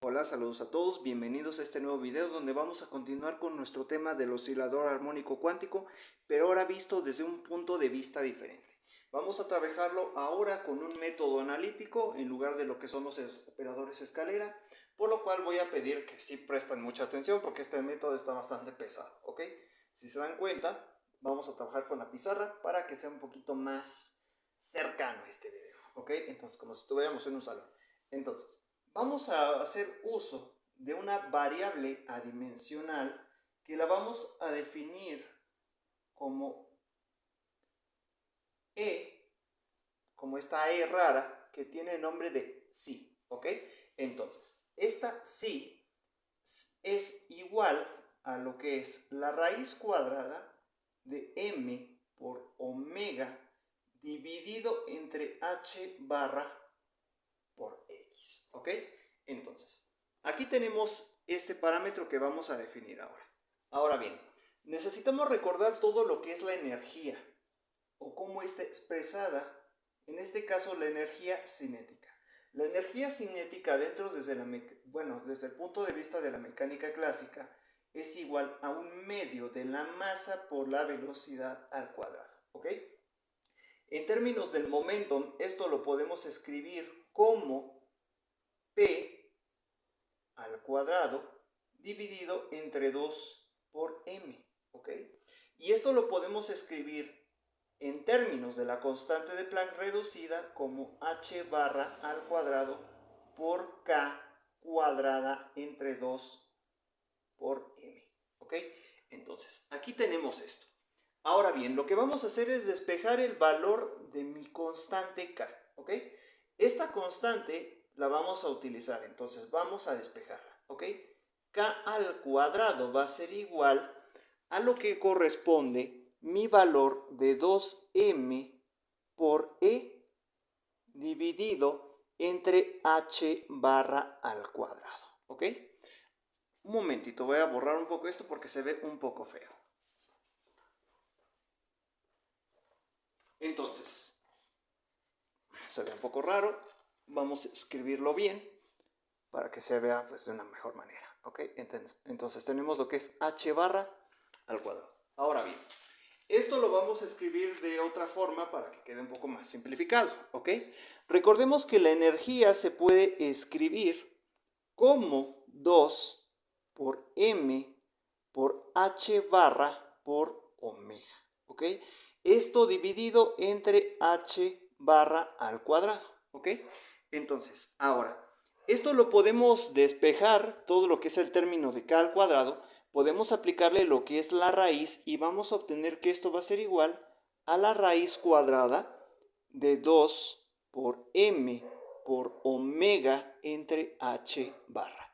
Hola, saludos a todos, bienvenidos a este nuevo video donde vamos a continuar con nuestro tema del oscilador armónico cuántico, pero ahora visto desde un punto de vista diferente. Vamos a trabajarlo ahora con un método analítico en lugar de lo que son los operadores escalera, por lo cual voy a pedir que sí presten mucha atención porque este método está bastante pesado, ¿ok? Si se dan cuenta, vamos a trabajar con la pizarra para que sea un poquito más cercano este video, ¿ok? Entonces, como si estuviéramos en un salón. Entonces, vamos a hacer uso de una variable adimensional que la vamos a definir como E, como esta E rara que tiene el nombre de psi, ¿ok? Entonces, esta psi es igual a lo que es la raíz cuadrada de m por omega dividido entre h barra por x, ¿ok? Entonces, aquí tenemos este parámetro que vamos a definir ahora. Ahora bien, necesitamos recordar todo lo que es la energía o cómo está expresada, en este caso la energía cinética. La energía cinética desde el punto de vista de la mecánica clásica es igual a un medio de la masa por la velocidad al cuadrado, ¿ok? En términos del momentum, esto lo podemos escribir como P al cuadrado dividido entre 2 por m, ¿ok? Y esto lo podemos escribir en términos de la constante de Planck reducida como h barra al cuadrado por k cuadrada entre 2 por m, ¿ok? Entonces, aquí tenemos esto. Ahora bien, lo que vamos a hacer es despejar el valor de mi constante k, ¿ok? Esta constante la vamos a utilizar, entonces vamos a despejarla, ¿ok? K al cuadrado va a ser igual a lo que corresponde mi valor de 2m por e dividido entre h barra al cuadrado, ¿ok? Un momentito, voy a borrar un poco esto porque se ve un poco feo. Entonces, se ve un poco raro, vamos a escribirlo bien para que se vea pues, de una mejor manera, ¿ok? Entonces tenemos lo que es h barra al cuadrado. Ahora bien, esto lo vamos a escribir de otra forma para que quede un poco más simplificado, ¿ok? Recordemos que la energía se puede escribir como 2 por m por h barra por omega, ¿ok? Esto dividido entre h barra al cuadrado, ¿ok? Entonces, ahora, esto lo podemos despejar, todo lo que es el término de k al cuadrado, podemos aplicarle lo que es la raíz y vamos a obtener que esto va a ser igual a la raíz cuadrada de 2 por m por omega entre h barra.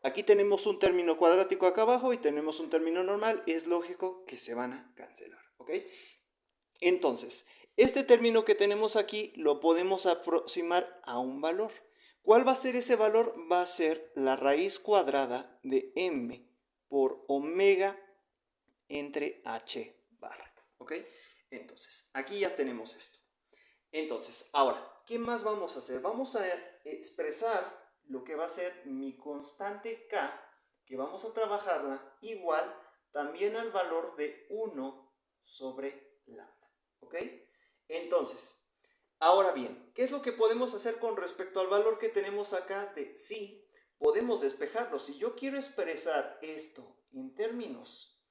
Aquí tenemos un término cuadrático acá abajo y tenemos un término normal. Es lógico que se van a cancelar, ¿ok? Entonces, este término que tenemos aquí lo podemos aproximar a un valor. ¿Cuál va a ser ese valor? Va a ser la raíz cuadrada de m por omega entre h barra, ¿ok? Entonces, aquí ya tenemos esto. Entonces, ahora, ¿qué más vamos a hacer? Vamos a expresar lo que va a ser mi constante k, que vamos a trabajarla igual también al valor de 1 sobre lambda, ¿ok? Entonces, ahora bien, ¿qué es lo que podemos hacer con respecto al valor que tenemos acá de psi? Podemos despejarlo. Si yo quiero expresar esto en términos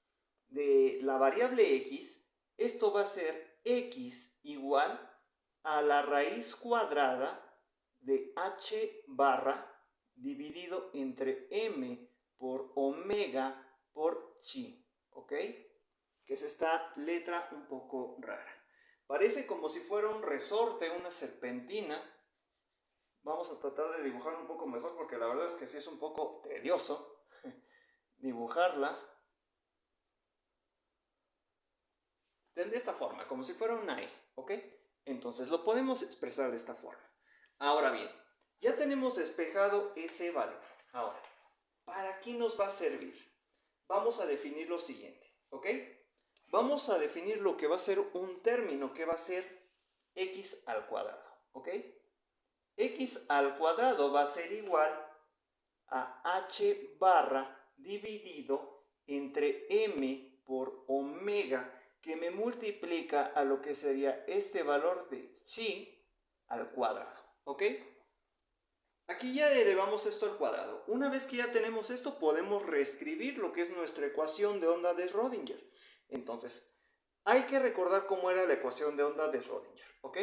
de la variable x, esto va a ser x igual a la raíz cuadrada de h barra dividido entre m por omega por chi, ¿ok? Que es esta letra un poco rara. Parece como si fuera un resorte, una serpentina. Vamos a tratar de dibujar un poco mejor porque la verdad es que sí es un poco tedioso dibujarla. De esta forma, como si fuera una E, ¿ok? Entonces lo podemos expresar de esta forma. Ahora bien, ya tenemos despejado ese valor. Ahora, ¿para qué nos va a servir? Vamos a definir lo siguiente, ¿ok? Vamos a definir lo que va a ser un término que va a ser x al cuadrado, ¿ok? X al cuadrado va a ser igual a h barra dividido entre m por omega, que me multiplica a lo que sería este valor de psi al cuadrado, ¿ok? Aquí ya elevamos esto al cuadrado. Una vez que ya tenemos esto, podemos reescribir lo que es nuestra ecuación de onda de Schrödinger. Entonces, hay que recordar cómo era la ecuación de onda de Schrödinger, ¿ok?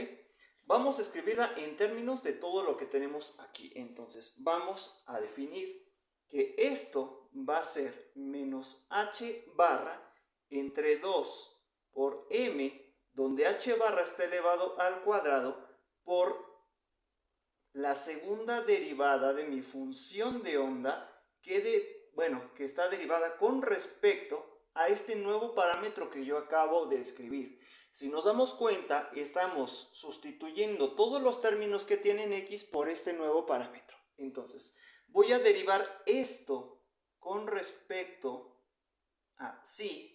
Vamos a escribirla en términos de todo lo que tenemos aquí. Entonces, vamos a definir que esto va a ser menos h barra entre 2 por m, donde h barra está elevado al cuadrado, por la segunda derivada de mi función de onda que está derivada con respecto a este nuevo parámetro que yo acabo de escribir. Si nos damos cuenta, estamos sustituyendo todos los términos que tienen x por este nuevo parámetro. Entonces, voy a derivar esto con respecto a psi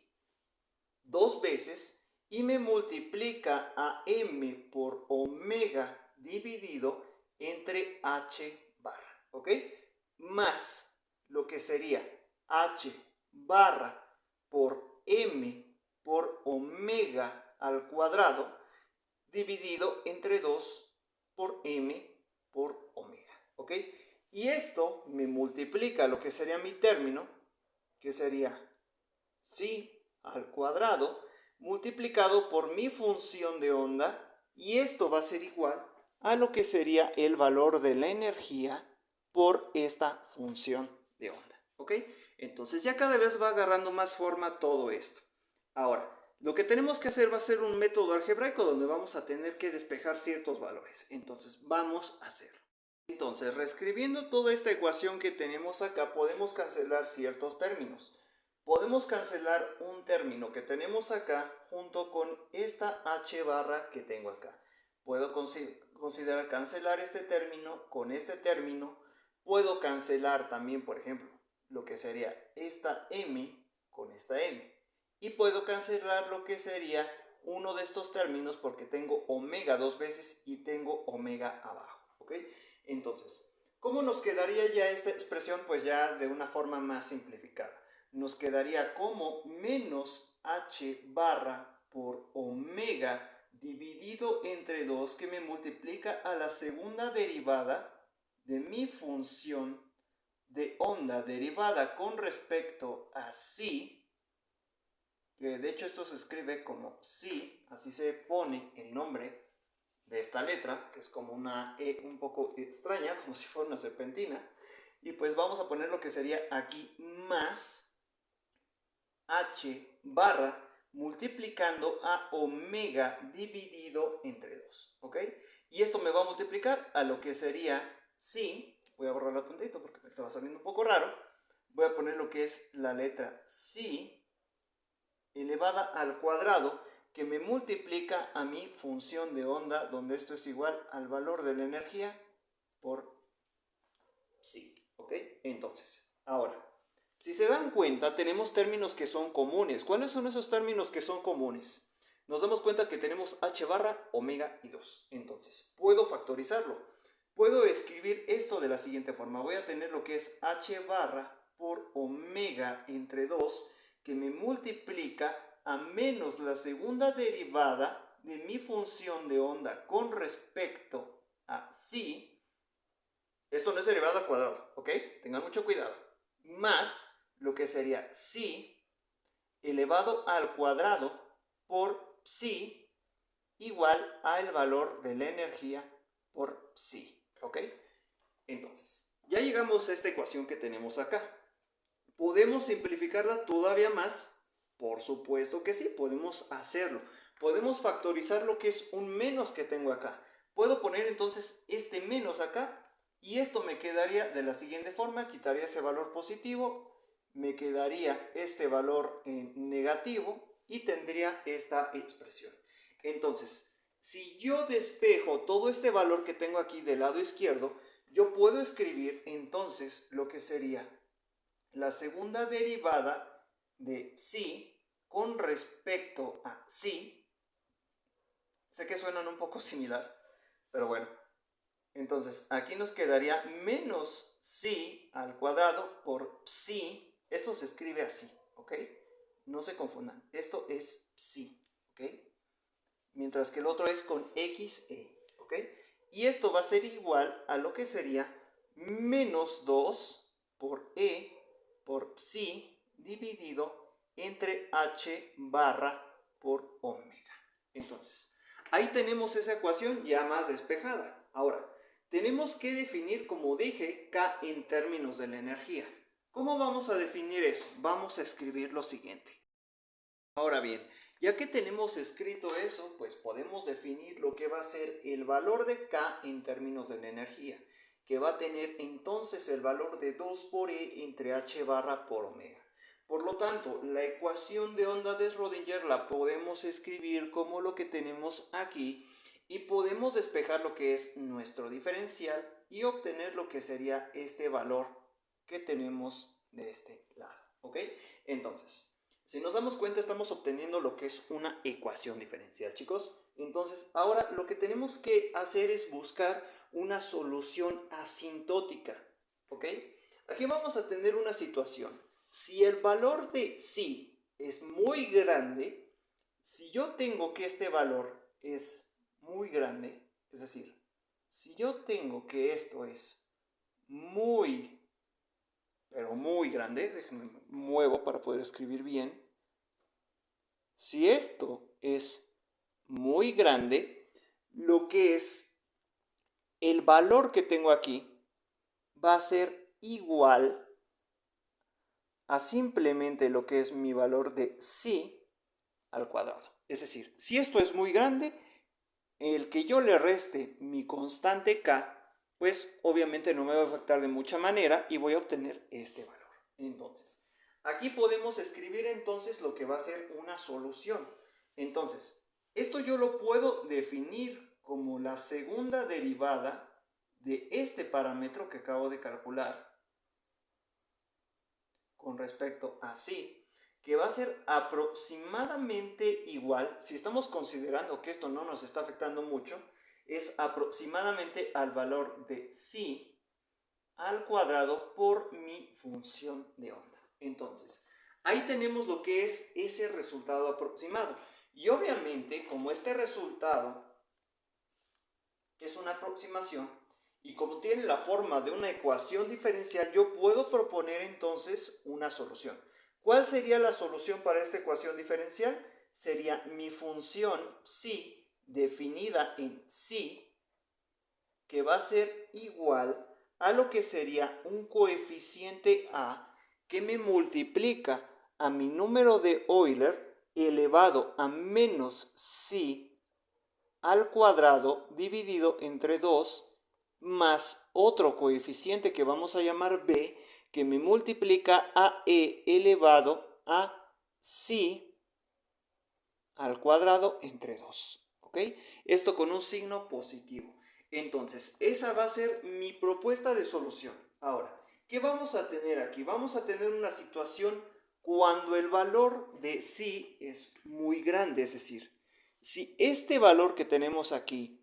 dos veces y me multiplica a m por omega dividido entre h barra, ¿ok? Más lo que sería h barra por m por omega al cuadrado dividido entre 2 por m por omega, ¿ok? Y esto me multiplica lo que sería mi término, que sería psi al cuadrado multiplicado por mi función de onda, y esto va a ser igual a lo que sería el valor de la energía por esta función de onda, ¿ok? Entonces ya cada vez va agarrando más forma todo esto. Ahora, lo que tenemos que hacer va a ser un método algebraico donde vamos a tener que despejar ciertos valores. Entonces vamos a hacerlo. Entonces, reescribiendo toda esta ecuación que tenemos acá, podemos cancelar ciertos términos. Podemos cancelar un término que tenemos acá junto con esta h barra que tengo acá. Puedo considerar cancelar este término con este término. Puedo cancelar también, por ejemplo, lo que sería esta m con esta m. Y puedo cancelar lo que sería uno de estos términos porque tengo omega dos veces y tengo omega abajo, ¿ok? Entonces, ¿cómo nos quedaría ya esta expresión? Pues ya de una forma más simplificada. Nos quedaría como menos h barra por omega dividido entre 2, que me multiplica a la segunda derivada de mi función de onda derivada con respecto a psi, que de hecho esto se escribe como psi, así se pone el nombre de esta letra, que es como una E un poco extraña, como si fuera una serpentina, y pues vamos a poner lo que sería aquí más h barra multiplicando a omega dividido entre 2, ¿ok? Y esto me va a multiplicar a lo que sería psi, voy a borrarlo tantito porque me estaba saliendo un poco raro, voy a poner lo que es la letra psi elevada al cuadrado, que me multiplica a mi función de onda, donde esto es igual al valor de la energía por psi, ¿ok? Entonces, ahora, si se dan cuenta, tenemos términos que son comunes. ¿Cuáles son esos términos que son comunes? Nos damos cuenta que tenemos h barra, omega y 2. Entonces, puedo factorizarlo. Puedo escribir esto de la siguiente forma. Voy a tener lo que es h barra por omega entre 2, que me multiplica a menos la segunda derivada de mi función de onda con respecto a psi. Esto no es derivada al cuadrado, ¿ok? Tengan mucho cuidado. Más lo que sería psi elevado al cuadrado por psi igual al valor de la energía por psi, ¿ok? Entonces, ya llegamos a esta ecuación que tenemos acá. ¿Podemos simplificarla todavía más? Por supuesto que sí, podemos hacerlo. Podemos factorizar lo que es un menos que tengo acá. Puedo poner entonces este menos acá y esto me quedaría de la siguiente forma. Quitaría ese valor positivo, me quedaría este valor negativo y tendría esta expresión. Entonces, si yo despejo todo este valor que tengo aquí del lado izquierdo, yo puedo escribir entonces lo que sería la segunda derivada de psi con respecto a psi. Sé que suenan un poco similar, pero bueno. Entonces, aquí nos quedaría menos psi al cuadrado por psi. Esto se escribe así, ¿ok? No se confundan. Esto es psi, ¿ok? Mientras que el otro es con xe, ¿ok? Y esto va a ser igual a lo que sería menos 2 por e por psi dividido entre h barra por omega. Entonces, ahí tenemos esa ecuación ya más despejada. Ahora, tenemos que definir, como dije, K en términos de la energía. ¿Cómo vamos a definir eso? Vamos a escribir lo siguiente. Ahora bien, ya que tenemos escrito eso, pues podemos definir lo que va a ser el valor de K en términos de la energía, que va a tener entonces el valor de 2 por E entre H barra por omega. Por lo tanto, la ecuación de onda de Schrödinger la podemos escribir como lo que tenemos aquí y podemos despejar lo que es nuestro diferencial y obtener lo que sería este valor que tenemos de este lado, ¿ok? Entonces, si nos damos cuenta, estamos obteniendo lo que es una ecuación diferencial, chicos. Entonces, ahora lo que tenemos que hacer es buscar una solución asintótica, ¿ok? Aquí vamos a tener una situación. Si el valor de psi es muy grande, si yo tengo que este valor es muy grande, es decir, si yo tengo que esto es muy, pero muy grande, déjenme muevo para poder escribir bien. Si esto es muy grande, lo que es el valor que tengo aquí va a ser igual a simplemente lo que es mi valor de psi al cuadrado. Es decir, si esto es muy grande, el que yo le reste mi constante k, pues obviamente no me va a afectar de mucha manera y voy a obtener este valor. Entonces, aquí podemos escribir entonces lo que va a ser una solución. Entonces, esto yo lo puedo definir como la segunda derivada de este parámetro que acabo de calcular con respecto a psi, que va a ser aproximadamente igual, si estamos considerando que esto no nos está afectando mucho, es aproximadamente al valor de psi al cuadrado por mi función de onda. Entonces, ahí tenemos lo que es ese resultado aproximado. Y obviamente, como este resultado es una aproximación y como tiene la forma de una ecuación diferencial, yo puedo proponer entonces una solución. ¿Cuál sería la solución para esta ecuación diferencial? Sería mi función psi definida en psi, que va a ser igual a lo que sería un coeficiente a que me multiplica a mi número de Euler elevado a menos psi al cuadrado dividido entre 2 más otro coeficiente que vamos a llamar b, que me multiplica a e elevado a psi al cuadrado entre 2. ¿Ok? Esto con un signo positivo. Entonces, esa va a ser mi propuesta de solución. Ahora, ¿qué vamos a tener aquí? Vamos a tener una situación cuando el valor de psi es muy grande, es decir, si este valor que tenemos aquí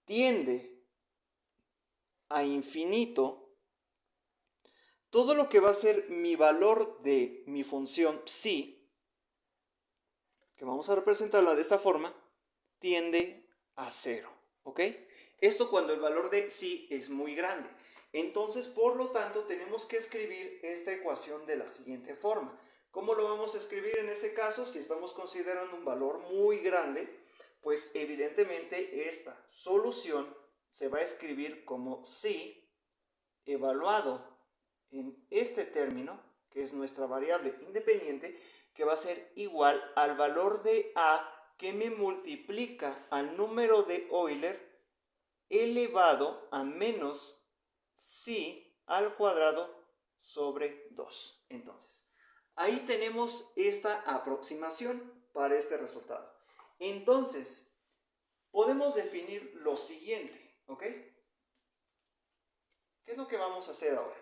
tiende a infinito, todo lo que va a ser mi valor de mi función psi, que vamos a representarla de esta forma, tiende a 0, ¿ok? Esto cuando el valor de psi es muy grande. Entonces, por lo tanto, tenemos que escribir esta ecuación de la siguiente forma. ¿Cómo lo vamos a escribir en ese caso? Si estamos considerando un valor muy grande, pues evidentemente esta solución se va a escribir como psi evaluado en este término, que es nuestra variable independiente, que va a ser igual al valor de a que me multiplica al número de Euler elevado a menos psi al cuadrado sobre 2. Entonces, ahí tenemos esta aproximación para este resultado. Entonces, podemos definir lo siguiente, ¿ok? ¿Qué es lo que vamos a hacer ahora?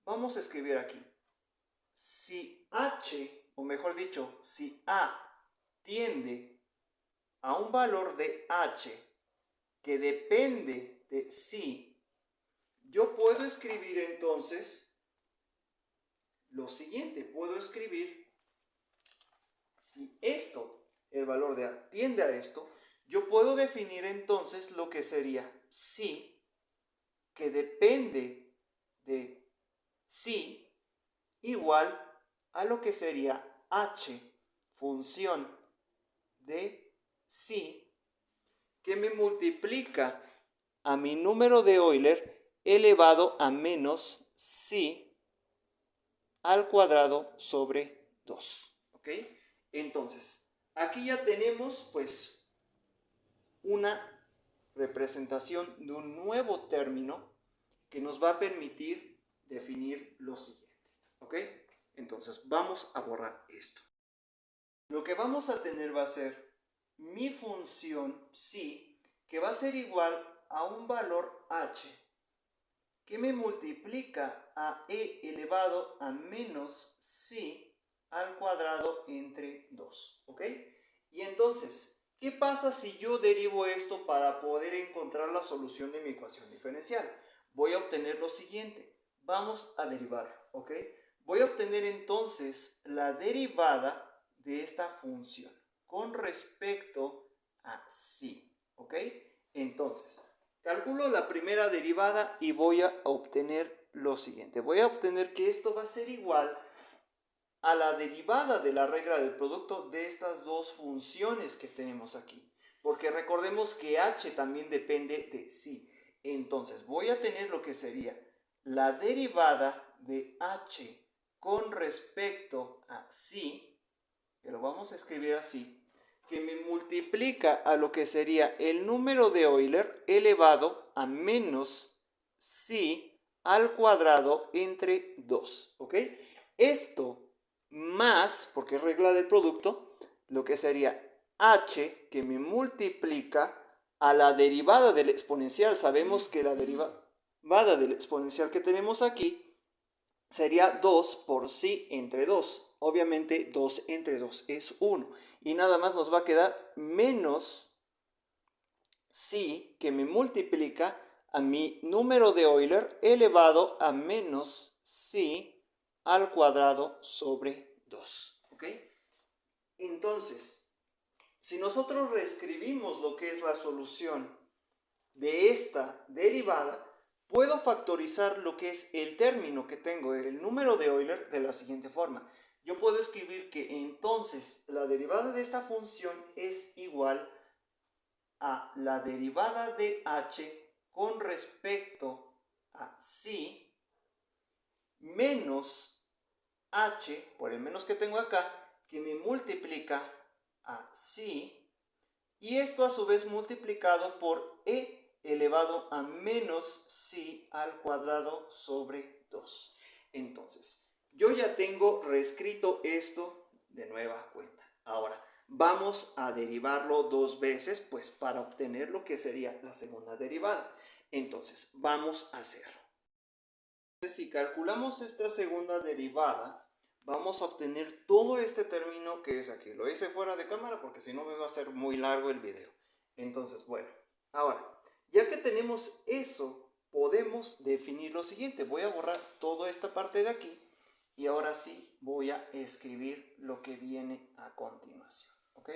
Vamos a escribir aquí. Si H, o mejor dicho, si A tiende a un valor de h que depende de psi, yo puedo escribir entonces lo siguiente. Puedo escribir, si esto, el valor de a tiende a esto, yo puedo definir entonces lo que sería psi que depende de psi igual a lo que sería h función de psi que me multiplica a mi número de Euler elevado a menos psi al cuadrado sobre 2. ¿Ok? Entonces, aquí ya tenemos pues una representación de un nuevo término que nos va a permitir definir lo siguiente. ¿Ok? Entonces, vamos a borrar esto. Lo que vamos a tener va a ser mi función psi, que va a ser igual a un valor h que me multiplica a e elevado a menos psi al cuadrado entre 2. ¿Ok? Y entonces, ¿qué pasa si yo derivo esto para poder encontrar la solución de mi ecuación diferencial? Voy a obtener lo siguiente. Vamos a derivar. ¿Ok? Voy a obtener entonces la derivada de esta función con respecto a psi. ¿Ok? Entonces, calculo la primera derivada y voy a obtener lo siguiente. Voy a obtener que esto va a ser igual a la derivada de la regla del producto de estas dos funciones que tenemos aquí. Porque recordemos que h también depende de psi. Entonces voy a tener lo que sería la derivada de h con respecto a psi, que lo vamos a escribir así, que me multiplica a lo que sería el número de Euler elevado a menos psi al cuadrado entre 2. ¿Ok? Esto más, porque es regla del producto, lo que sería h que me multiplica a la derivada del exponencial. Sabemos que la derivada del exponencial que tenemos aquí sería 2 por psi entre 2. Obviamente 2 entre 2 es 1. Y nada más nos va a quedar menos psi que me multiplica a mi número de Euler elevado a menos psi al cuadrado sobre 2. ¿Ok? Entonces, si nosotros reescribimos lo que es la solución de esta derivada, puedo factorizar lo que es el término que tengo, el número de Euler, de la siguiente forma. Yo puedo escribir que entonces la derivada de esta función es igual a la derivada de h con respecto a psi menos h, por el menos que tengo acá, que me multiplica a psi, y esto a su vez multiplicado por e elevado a menos psi al cuadrado sobre 2. Entonces, yo ya tengo reescrito esto de nueva cuenta. Ahora, vamos a derivarlo dos veces, pues para obtener lo que sería la segunda derivada. Entonces, vamos a hacerlo. Si calculamos esta segunda derivada, vamos a obtener todo este término que es aquí. Lo hice fuera de cámara porque si no me va a hacer muy largo el video. Entonces, bueno, ahora, ya que tenemos eso, podemos definir lo siguiente. Voy a borrar toda esta parte de aquí y ahora sí voy a escribir lo que viene a continuación. ¿Ok?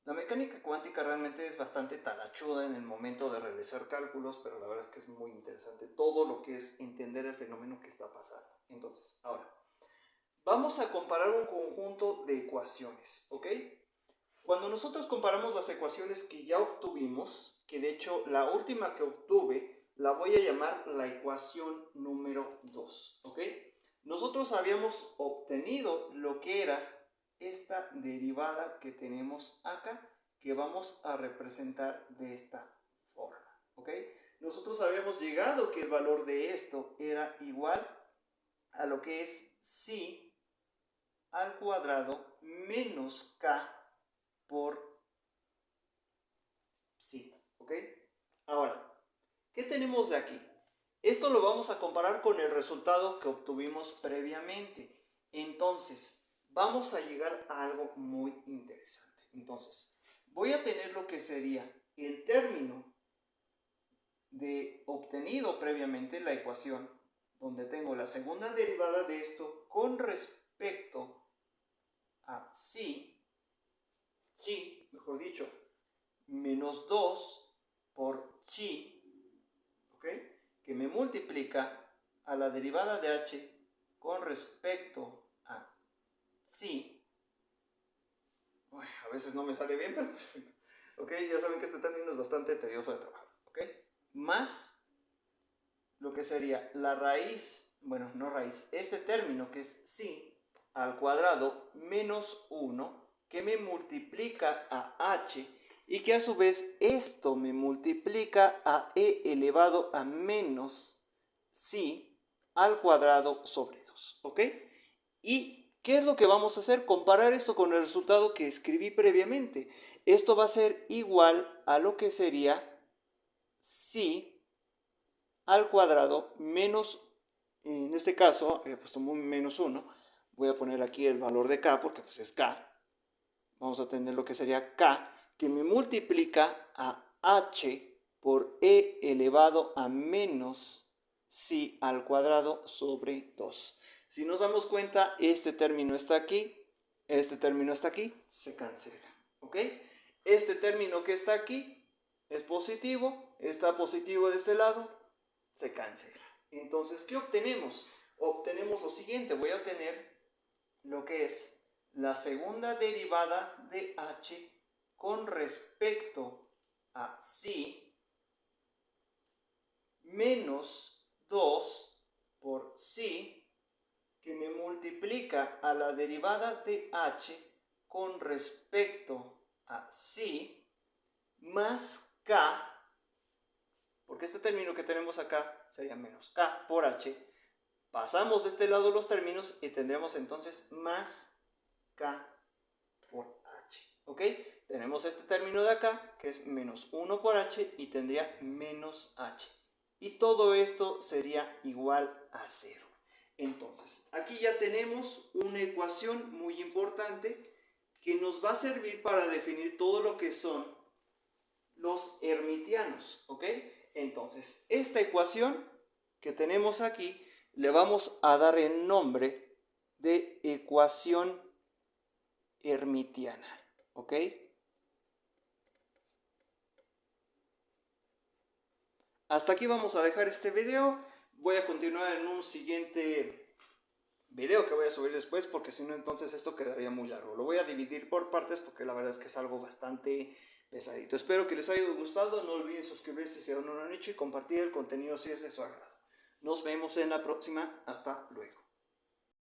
La mecánica cuántica realmente es bastante talachuda en el momento de realizar cálculos, pero la verdad es que es muy interesante todo lo que es entender el fenómeno que está pasando. Entonces, ahora, vamos a comparar un conjunto de ecuaciones, ¿ok? Cuando nosotros comparamos las ecuaciones que ya obtuvimos, que de hecho la última que obtuve la voy a llamar la ecuación número 2, ¿ok? Nosotros habíamos obtenido lo que era esta derivada que tenemos acá, que vamos a representar de esta forma, ¿ok? Nosotros habíamos llegado que el valor de esto era igual a lo que es psi al cuadrado menos k por psi, ¿ok? Ahora, ¿qué tenemos de aquí? Esto lo vamos a comparar con el resultado que obtuvimos previamente. Entonces, vamos a llegar a algo muy interesante. Entonces, voy a tener lo que sería el término obtenido previamente, la ecuación, donde tengo la segunda derivada de esto con respecto a mejor dicho, menos 2 por chi, ¿ok? Que me multiplica a la derivada de h con respecto a chi. Uy, a veces no me sale bien, pero perfecto. ¿Ok? Ya saben que este término es bastante tedioso de trabajar, ¿ok? Más lo que sería la raíz, bueno, no raíz, este término que es si al cuadrado menos 1 que me multiplica a h y que a su vez esto me multiplica a e elevado a menos si al cuadrado sobre 2, ¿ok? ¿Y qué es lo que vamos a hacer? Comparar esto con el resultado que escribí previamente. Esto va a ser igual a lo que sería si al cuadrado menos, en este caso, he puesto menos 1, voy a poner aquí el valor de k porque pues es k, vamos a tener lo que sería k, que me multiplica a h por e elevado a menos si al cuadrado sobre 2. Si nos damos cuenta, este término está aquí, este término está aquí, se cancela, ¿ok? Este término que está aquí es positivo, está positivo de este lado, se cancela. Entonces, ¿qué obtenemos? Obtenemos lo siguiente, voy a tener lo que es la segunda derivada de h con respecto a si menos 2 por si que me multiplica a la derivada de h con respecto a si más k, porque este término que tenemos acá sería menos k por h. Pasamos de este lado los términos y tendremos entonces más k por h. ¿Ok? Tenemos este término de acá que es menos 1 por h y tendría menos h. Y todo esto sería igual a 0. Entonces, aquí ya tenemos una ecuación muy importante que nos va a servir para definir todo lo que son los hermitianos. ¿Ok? Entonces, esta ecuación que tenemos aquí le vamos a dar el nombre de ecuación hermitiana, ¿ok? Hasta aquí vamos a dejar este video. Voy a continuar en un siguiente video que voy a subir después, porque si no entonces esto quedaría muy largo. Lo voy a dividir por partes porque la verdad es que es algo bastante pesadito. Espero que les haya gustado. No olviden suscribirse si aún no lo han hecho y compartir el contenido si es de su agrado. Nos vemos en la próxima. Hasta luego.